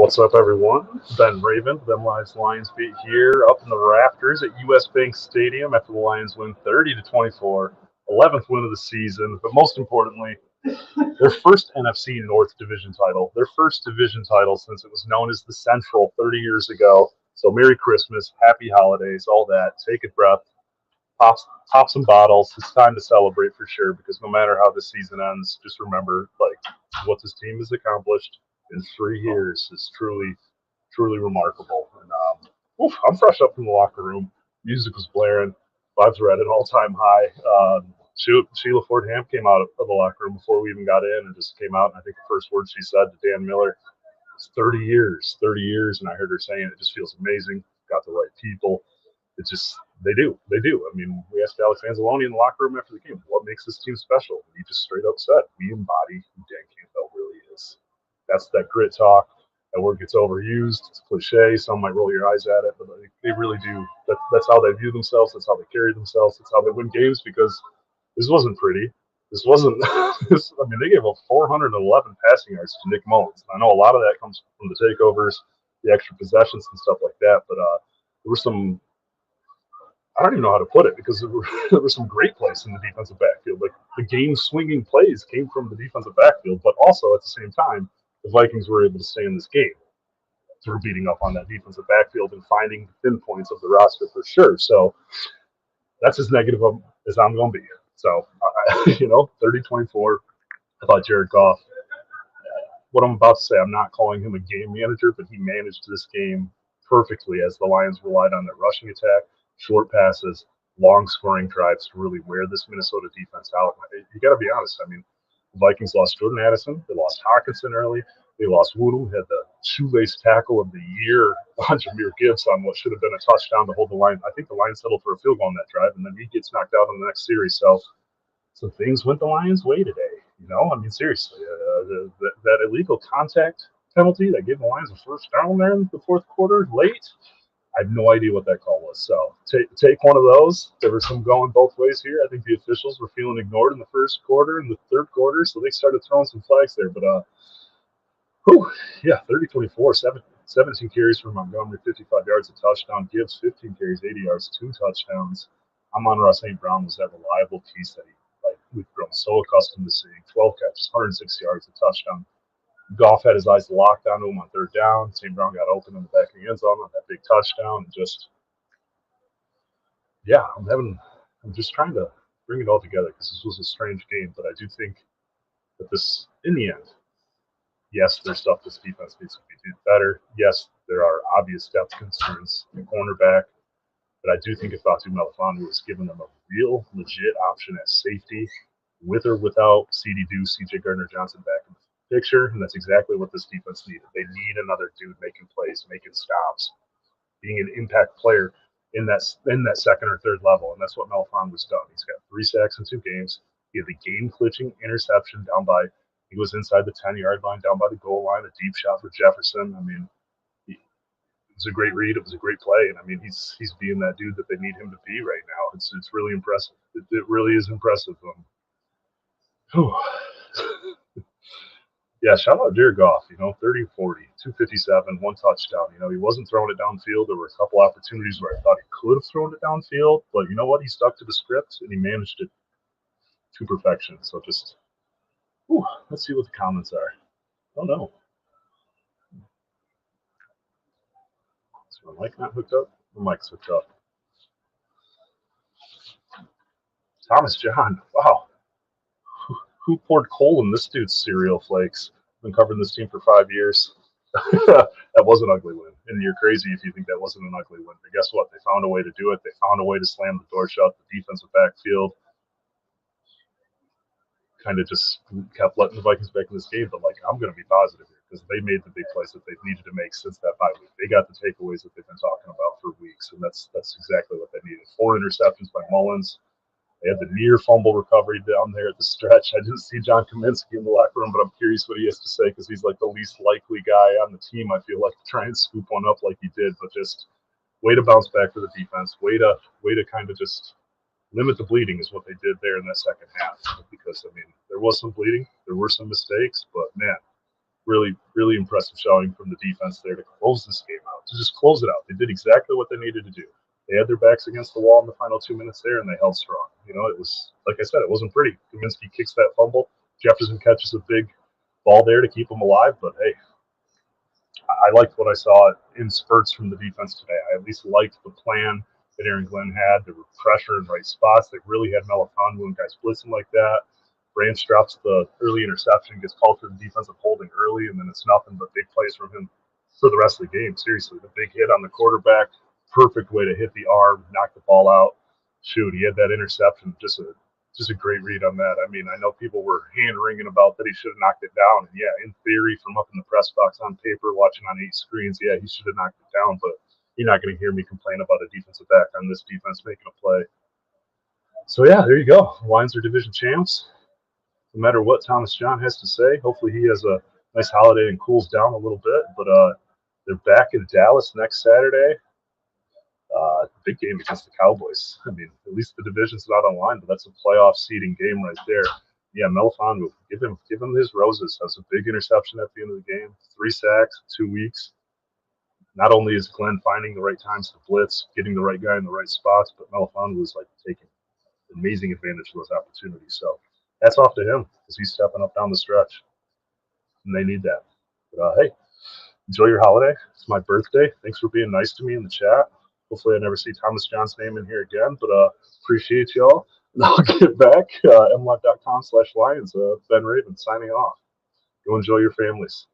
What's up, everyone? Ben Raven, Them Lions Beat here, up in the rafters at US Bank Stadium after the Lions win 30-24, 11th win of the season. But most importantly, their first NFC North division title, their first division title since it was known as the Central 30 years ago. So Merry Christmas, Happy Holidays, all that. Take a breath, pop some bottles. It's time to celebrate for sure, because no matter how this season ends, just remember what this team has accomplished in 3 years is truly remarkable. And I'm fresh up from the locker room. Music was blaring. Vibes were at an all-time high. Sheila Ford-Ham came out of the locker room before we even got in, and just came out. And I think the first word she said to Dan Miller was 30 years. And I heard her saying it just feels amazing. Got the right people. It's just, they do. I mean, we asked Alex Anzalone in the locker room after the game, what makes this team special? And he just straight up said, we embody who Dan Campbell really is. That's that grit talk. That word gets overused. It's cliche. Some might roll your eyes at it, but they really do. That's how they view themselves. That's how they carry themselves. That's how they win games, because this wasn't pretty. This wasn't. They gave up 411 passing yards to Nick Mullins. I know a lot of that comes from the takeovers, the extra possessions, and stuff like that. But there were some. I don't even know how to put it, because there were some great plays in the defensive backfield. Like, the game-swinging plays came from the defensive backfield, but also at the same time, the Vikings were able to stay in this game through beating up on that defensive backfield and finding the pinpoints of the roster for sure. So that's as negative as I'm going to be. So, 30-24, I thought Jared Goff, what I'm about to say, I'm not calling him a game manager, but he managed this game perfectly as the Lions relied on their rushing attack, short passes, long scoring drives to really wear this Minnesota defense out. You got to be honest. I mean, the Vikings lost Jordan Addison. They lost Hawkinson early. They lost Woodle, had the shoelace tackle of the year on Jahmyr Gibbs on what should have been a touchdown to hold the line. I think the Lions settled for a field goal on that drive, and then he gets knocked out in the next series. So things went the Lions' way today. Seriously, that illegal contact penalty that gave the Lions a first down there in the fourth quarter late, I have no idea what that call was. So take one of those. There was some going both ways here. I think the officials were feeling ignored in the first quarter and the third quarter, so they started throwing some flags there. But 30-24, 17 carries for Montgomery, 55 yards, a touchdown. Gibbs, 15 carries, 80 yards, 2 touchdowns. Amon-Ra St. Brown was that reliable piece that we've grown so accustomed to seeing. 12 catches, 106 yards, a touchdown. Goff had his eyes locked onto him on third down. St. Brown got open in the back of the end zone on that big touchdown. I'm just trying to bring it all together, because this was a strange game. But I do think that this, in the end, yes, there's stuff this defense needs to be better. Yes, there are obvious depth concerns in cornerback. But I do think if Fatu Melifonwu was giving them a real, legit option at safety, with or without C.D. Deuce, C.J. Gardner-Johnson back in the picture, and that's exactly what this defense needed. They need another dude making plays, making stops, being an impact player in that second or third level, and that's what Melifonwu's done. He's got 3 sacks in 2 games. He had the game-clinching interception he was inside the 10-yard line, down by the goal line, a deep shot for Jefferson. It was a great read. It was a great play. And, he's being that dude that they need him to be right now. It's really impressive. It really is impressive. Yeah, shout out Jared Goff, 30-40, 257, 1 touchdown. He wasn't throwing it downfield. There were a couple opportunities where I thought he could have thrown it downfield. But you know what? He stuck to the script, and he managed it to perfection. So let's see what the comments are. Oh, no. Is my mic not hooked up? The mic's hooked up. Thomas John, wow. Who poured coal in this dude's cereal flakes? Been covering this team for 5 years. That was an ugly win. And you're crazy if you think that wasn't an ugly win. But guess what? They found a way to do it. They found a way to slam the door shut. The defensive backfield kind of just kept letting the Vikings back in this game. But, I'm going to be positive here, because they made the big plays that they've needed to make since that bye week. They got the takeaways that they've been talking about for weeks, and that's exactly what they needed. 4 interceptions by Mullins. They had the near fumble recovery down there at the stretch. I didn't see John Kaminsky in the locker room, but I'm curious what he has to say, because he's like the least likely guy on the team, I feel like, to try and scoop one up like he did. But just way to bounce back for the defense. Way to kind of just limit the bleeding is what they did there in that second half. Because, there was some bleeding. There were some mistakes. But, man, really, really impressive showing from the defense there to close this game out, to just close it out. They did exactly what they needed to do. They had their backs against the wall in the final 2 minutes there, and they held strong. You know, it was, like I said, it wasn't pretty. Kaminsky kicks that fumble. Jefferson catches a big ball there to keep them alive, but hey, I liked what I saw in spurts from the defense today. I at least liked the plan that Aaron Glenn had. There were pressure in right spots. They really had Melifonwu and guys blitzing like that. Branch drops the early interception, gets called for the defensive holding early, and then it's nothing but big plays from him for the rest of the game. Seriously, the big hit on the quarterback, perfect way to hit the arm, knock the ball out. Shoot, he had that interception, just a great read on that. I mean, I know people were hand-wringing about that he should have knocked it down. And yeah, in theory, from up in the press box on paper, watching on 8 screens, yeah, he should have knocked it down. But you're not going to hear me complain about a defensive back on this defense making a play. So yeah, there you go. Lions are division champs. No matter what Thomas John has to say, hopefully he has a nice holiday and cools down a little bit. But they're back in Dallas next Saturday. Big game against the Cowboys. I mean, at least the division's not on line, but that's a playoff seeding game right there. Yeah, Melifonwu, give him his roses. That's a big interception at the end of the game. 3 sacks, 2 weeks. Not only is Glenn finding the right times to blitz, getting the right guy in the right spots, but Melifonwu was like taking amazing advantage of those opportunities. So that's off to him because he's stepping up down the stretch, and they need that. But hey, enjoy your holiday. It's my birthday. Thanks for being nice to me in the chat. Hopefully I never see Thomas John's name in here again, but appreciate y'all. And I'll get back. mlive.com/Lions. Ben Raven signing off. Go enjoy your families.